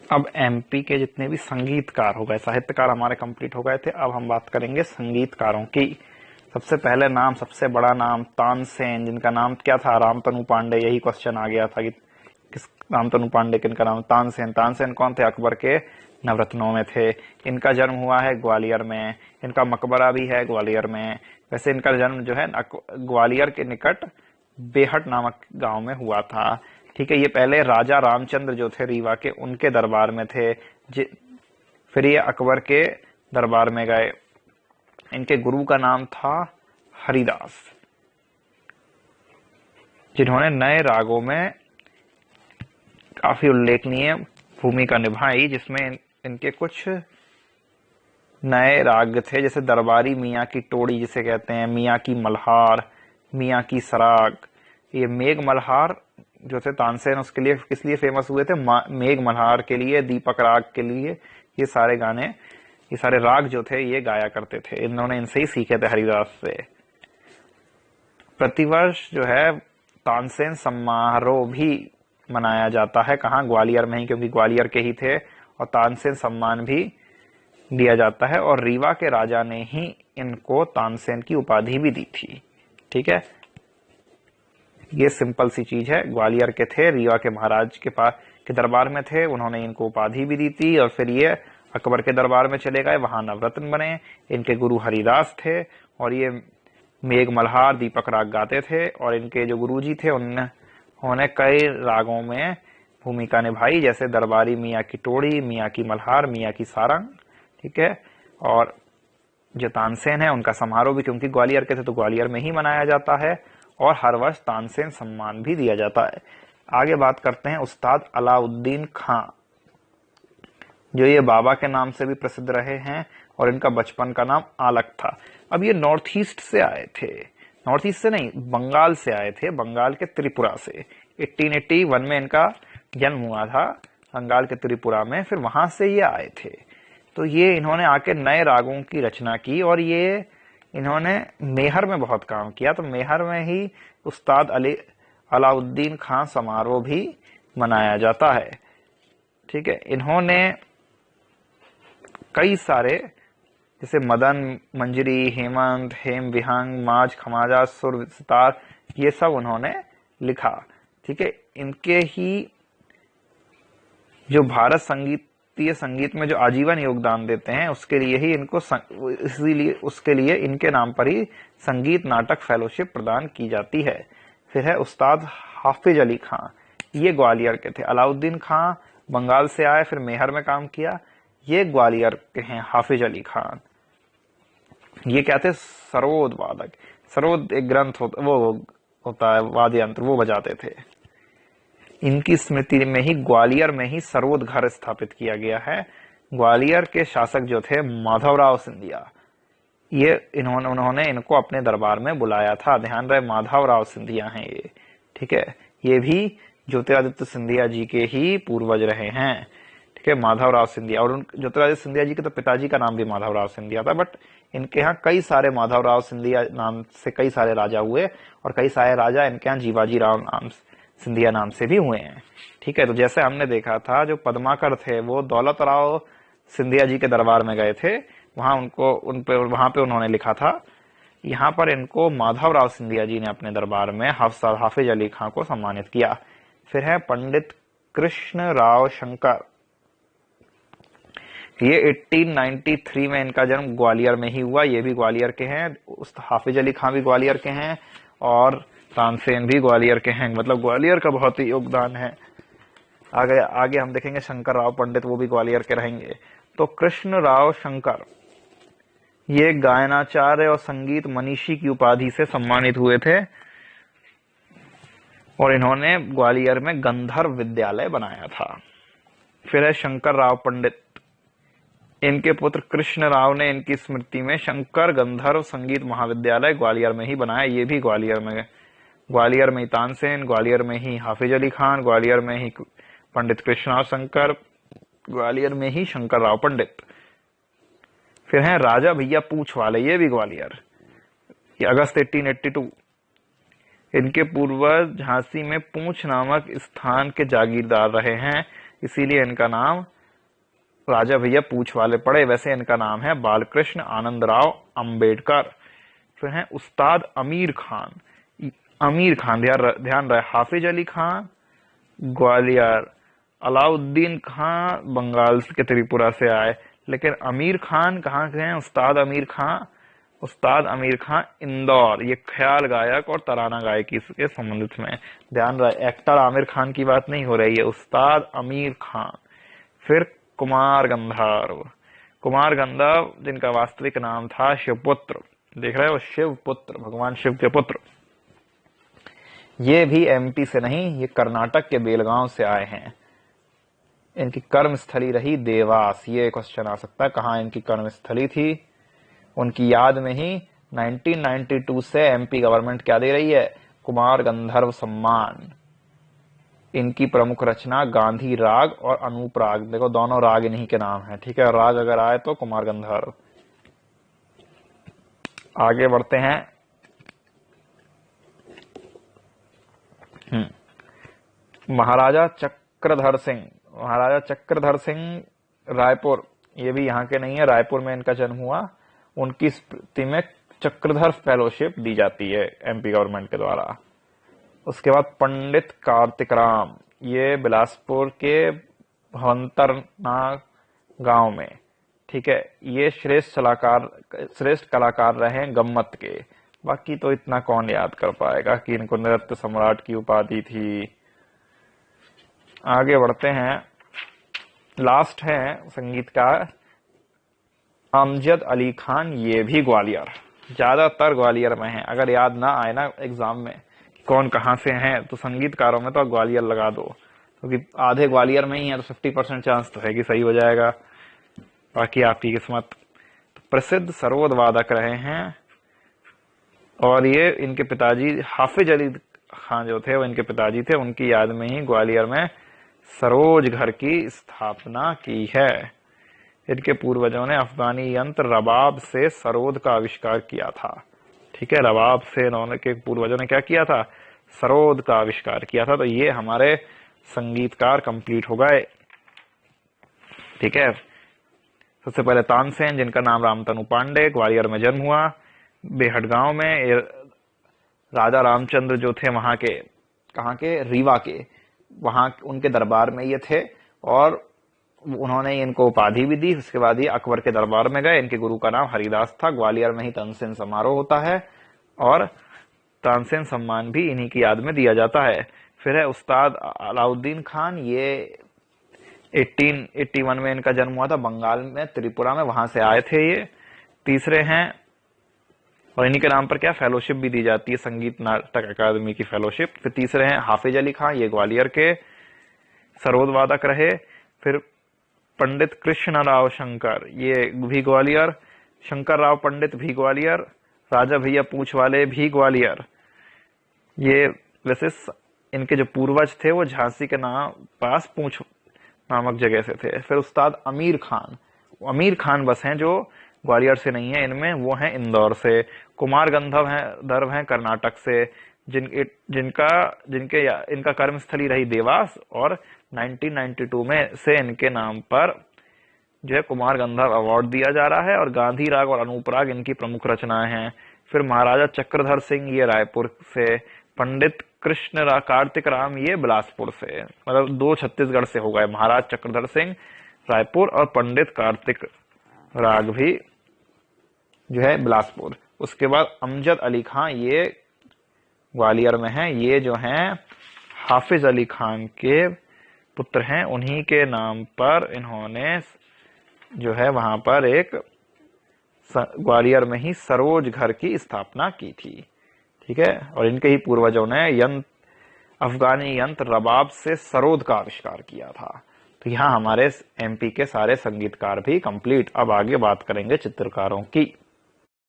अब एमपी के जितने भी संगीतकार हो गए, साहित्यकार हमारे कंप्लीट हो गए थे, अब हम बात करेंगे संगीतकारों की। सबसे पहले नाम, सबसे बड़ा नाम तानसेन, जिनका नाम क्या था, रामतनु पांडे। यही क्वेश्चन आ गया था कि किस रामतनु पांडे किनका नाम, तानसेन। तानसेन कौन थे, अकबर के नवरत्नों में थे। इनका जन्म हुआ है ग्वालियर में, इनका मकबरा भी है ग्वालियर में। वैसे इनका जन्म जो है ग्वालियर के निकट बेहट नामक गांव में हुआ था। ठीक है, ये पहले राजा रामचंद्र जो थे रीवा के, उनके दरबार में थे। फिर ये अकबर के दरबार में गए। इनके गुरु का नाम था हरिदास, जिन्होंने नए रागों में काफी उल्लेखनीय भूमिका निभाई, जिसमें इनके कुछ नए राग थे, जैसे दरबारी मियाँ की टोड़ी जिसे कहते हैं, मियाँ की मल्हार, मियाँ की सराग। ये मेघ मल्हार जो थे तानसेन, उसके लिए किस लिए फेमस हुए थे, मेघ मल्हार के लिए, दीपक राग के लिए। ये सारे गाने, ये सारे राग जो थे ये गाया करते थे। इन्होंने इनसे ही सीखे थे, हरिदास से। प्रतिवर्ष जो है तानसेन समारोह भी मनाया जाता है। कहाँ, ग्वालियर में ही, क्योंकि ग्वालियर के ही थे। और तानसेन सम्मान भी दिया जाता है, और रीवा के राजा ने ही इनको तानसेन की उपाधि भी दी थी। ठीक है, ये सिंपल सी चीज है। ग्वालियर के थे, रीवा के महाराज के पास के दरबार में थे, उन्होंने इनको उपाधि भी दी थी। और फिर ये अकबर के दरबार में चले गए, वहां नवरत्न बने। इनके गुरु हरिदास थे, और ये मेघ मल्हार, दीपक राग गाते थे। और इनके जो गुरुजी थे उन्होंने कई रागों में भूमिका निभाई, जैसे दरबारी मियाँ की टोड़ी, मियाँ की मल्हार, मियाँ की सारंग। ठीक है, और जो तानसेन है उनका समारोह भी, क्योंकि ग्वालियर के थे तो ग्वालियर में ही मनाया जाता है, और हर वर्ष तानसेन सम्मान भी दिया जाता है। आगे बात करते हैं उस्ताद अलाउद्दीन खां, जो ये बाबा के नाम से भी प्रसिद्ध रहे हैं, और इनका बचपन का नाम आलक था। अब ये नॉर्थ ईस्ट से आए थे, नॉर्थ ईस्ट से नहीं, बंगाल से आए थे, बंगाल के त्रिपुरा से। 1881 में इनका जन्म हुआ था, बंगाल के त्रिपुरा में। फिर वहां से ये आए थे, तो ये इन्होंने आके नए रागों की रचना की, और ये इन्होंने मेहर में बहुत काम किया। तो मेहर में ही उस्ताद अलाउद्दीन खां समारोह भी मनाया जाता है। ठीक है, इन्होंने कई सारे, जैसे मदन, मंजरी, हेमंत, हेम विहंग, माज, खमाजा, सुर, सितार, ये सब उन्होंने लिखा। ठीक है, इनके ही जो भारत संगीत में जो आजीवन योगदान देते हैं, उसके लिए ही इनको इसीलिए उसके लिए इनके नाम पर ही संगीत नाटक फेलोशिप प्रदान की जाती है। फिर है उस्ताद हाफिज अली खां, ये ग्वालियर के थे। अलाउद्दीन खां बंगाल से आए, फिर मेहर में काम किया। ये ग्वालियर के हैं हाफिज अली खान। ये क्या थे, सरोद वादक। सरोद एक ग्रंथ वो होता है, वाद्य यंत्र, वो बजाते थे। इनकी स्मृति में ही ग्वालियर में ही सरोद घर स्थापित किया गया है। ग्वालियर के शासक जो थे माधवराव सिंधिया, ये उन्होंने इनको अपने दरबार में बुलाया था। ध्यान रहे, माधवराव सिंधिया हैं ये। ठीक है, ये भी ज्योतिरादित्य सिंधिया जी के ही पूर्वज रहे हैं। ठीक है, माधवराव सिंधिया। और ज्योतिरादित्य सिंधिया जी के तो पिताजी का नाम भी माधवराव सिंधिया था, बट इनके यहाँ कई सारे माधवराव सिंधिया नाम से कई सारे राजा हुए, और कई सारे राजा इनके यहाँ जीवाजी राव सिंधिया नाम से भी हुए हैं। ठीक है, तो जैसे हमने देखा था, जो पद्माकर थे वो दौलत राव सिंधिया जी के दरबार में गए थे, वहां पे उन्होंने लिखा था। यहाँ पर इनको माधवराव सिंधिया जी ने अपने दरबार में हाफिज अली खां को सम्मानित किया। फिर है पंडित कृष्ण राव शंकर, ये 1893 में इनका जन्म ग्वालियर में ही हुआ। ये भी ग्वालियर के हैं, हाफिज अली खां भी ग्वालियर के हैं, और तानसेन भी ग्वालियर के हैं। मतलब ग्वालियर का बहुत ही योगदान है। आगे हम देखेंगे शंकर राव पंडित, वो भी ग्वालियर के रहेंगे। तो कृष्ण राव शंकर ये गायनाचार्य और संगीत मनीषी की उपाधि से सम्मानित हुए थे, और इन्होंने ग्वालियर में गंधर्व विद्यालय बनाया था। फिर है शंकर राव पंडित, इनके पुत्र कृष्ण राव ने इनकी स्मृति में शंकर गंधर्व संगीत महाविद्यालय ग्वालियर में ही बनाया। ये भी ग्वालियर में ही तानसेन, ग्वालियर में ही हाफिज अली खान, ग्वालियर में ही पंडित कृष्णराव शंकर, ग्वालियर में ही शंकर राव पंडित। फिर हैं राजा भैया पूछ वाले, ये भी ग्वालियर, ये अगस्त 1882। इनके पूर्वज झांसी में पूंछ नामक स्थान के जागीरदार रहे हैं, इसीलिए इनका नाम राजा भैया पूछ वाले पड़े, वैसे इनका नाम है बालकृष्ण आनंदराव अंबेडकर। फिर है उस्ताद अमीर खान। अमीर खान, ध्यान रहे, हाफिज अली खान ग्वालियर, अलाउद्दीन खान बंगाल के त्रिपुरा से आए, लेकिन अमीर खान कहाँ के हैं? उस्ताद अमीर खान इंदौर। ये ख्याल गायक और तराना गायकी के संबंधित में। ध्यान रहे, एक्टर आमिर खान की बात नहीं हो रही है, उस्ताद अमीर खान। फिर कुमार गंधर्व जिनका वास्तविक नाम था शिवपुत्र, देख रहे हो, शिवपुत्र, भगवान शिव के पुत्र। ये भी एमपी से नहीं, ये कर्नाटक के बेलगांव से आए हैं। इनकी कर्म स्थली रही देवास। ये क्वेश्चन आ सकता है, कहां इनकी कर्म स्थली थी? उनकी याद में ही 1992 से एमपी गवर्नमेंट क्या दे रही है? कुमार गंधर्व सम्मान। इनकी प्रमुख रचना गांधी राग और अनूप राग, देखो दोनों राग इन्हीं के नाम है, ठीक है। राग अगर आए तो कुमार गंधर्व। आगे बढ़ते हैं। महाराजा चक्रधर सिंह रायपुर, ये भी यहाँ के नहीं है, रायपुर में इनका जन्म हुआ। उनकी स्मृति में चक्रधर फेलोशिप दी जाती है एमपी गवर्नमेंट के द्वारा। उसके बाद पंडित कार्तिक राम, ये बिलासपुर के भवंतरना गांव में, ठीक है। ये श्रेष्ठ कलाकार रहे गम्मत के। बाकी तो इतना कौन याद कर पाएगा कि इनको नृत्य सम्राट की उपाधि थी। आगे बढ़ते हैं। लास्ट है संगीतकार अमजद अली खान, ये भी ग्वालियर, ज्यादातर ग्वालियर में है। अगर याद ना आए ना एग्जाम में कौन कहां से हैं, तो संगीतकारों में तो ग्वालियर लगा दो, क्योंकि आधे ग्वालियर में ही है, तो 50% चांस तो है कि सही हो जाएगा। बाकी आपकी किस्मत। तो प्रसिद्ध सरोद वादक रहे हैं, और ये इनके पिताजी हाफिज अली खान जो थे, वो इनके पिताजी थे। उनकी याद में ही ग्वालियर में सरोज घर की स्थापना की है। इनके पूर्वजों ने अफगानी यंत्र रबाब से सरोद का आविष्कार किया था, ठीक है। रबाब से इन्होंने के पूर्वजों ने क्या किया था? सरोद का आविष्कार किया था। तो ये हमारे संगीतकार कंप्लीट हो गए, ठीक है। सबसे पहले तानसेन, जिनका नाम रामतनु पांडे, ग्वालियर में जन्म हुआ, बेहट गांव में। राजा रामचंद्र जो थे वहां के, कहाँ के? रीवा के, वहां उनके दरबार में ये थे, और उन्होंने इनको उपाधि भी दी। उसके बाद ये अकबर के दरबार में गए। इनके गुरु का नाम हरिदास था। ग्वालियर में ही तानसेन समारोह होता है, और तानसेन सम्मान भी इन्हीं की याद में दिया जाता है। फिर है उस्ताद अलाउद्दीन खान, ये 1881 में इनका जन्म हुआ था, बंगाल में त्रिपुरा में, वहां से आए थे ये। तीसरे हैं, और इन्हीं के नाम पर क्या फेलोशिप भी दी जाती है, संगीत नाटक अकादमी की फेलोशिप। फिर तीसरे हैं हाफिज अली खान, ये ग्वालियर के सरोद वादक रहे। फिर पंडित कृष्ण राव शंकर, ये भी ग्वालियर। शंकर राव पंडित भी ग्वालियर। राजा भैया पूछ वाले भी ग्वालियर। ये वैसे इनके जो पूर्वज थे वो झांसी के पास पूछ नामक जगह से थे। फिर उस्ताद अमीर खान बस हैं जो ग्वालियर से नहीं है, इनमें वो हैं इंदौर से। कुमार गंधर्व हैं कर्नाटक से, इनका कर्मस्थली रही देवास, और 1992 में से इनके नाम पर जो है कुमार गंधर्व अवार्ड दिया जा रहा है, और गांधी राग और अनूप राग इनकी प्रमुख रचनाएं हैं। फिर महाराजा चक्रधर सिंह, ये रायपुर से। पंडित कार्तिक राम, ये बिलासपुर से, मतलब 2 छत्तीसगढ़ से हो गए, महाराज चक्रधर सिंह रायपुर और पंडित कार्तिक राग भी जो है बिलासपुर। उसके बाद अमजद अली खान, ये ग्वालियर में है। ये जो हैं हाफिज अली खान के पुत्र हैं, उन्हीं के नाम पर इन्होंने जो है वहां पर एक ग्वालियर में ही सरोज घर की स्थापना की थी, ठीक है। और इनके ही पूर्वजों ने अफगानी यंत्र रबाब से सरोद का आविष्कार किया था। तो यहाँ हमारे एमपी के सारे संगीतकार भी कंप्लीट। अब आगे बात करेंगे चित्रकारों की।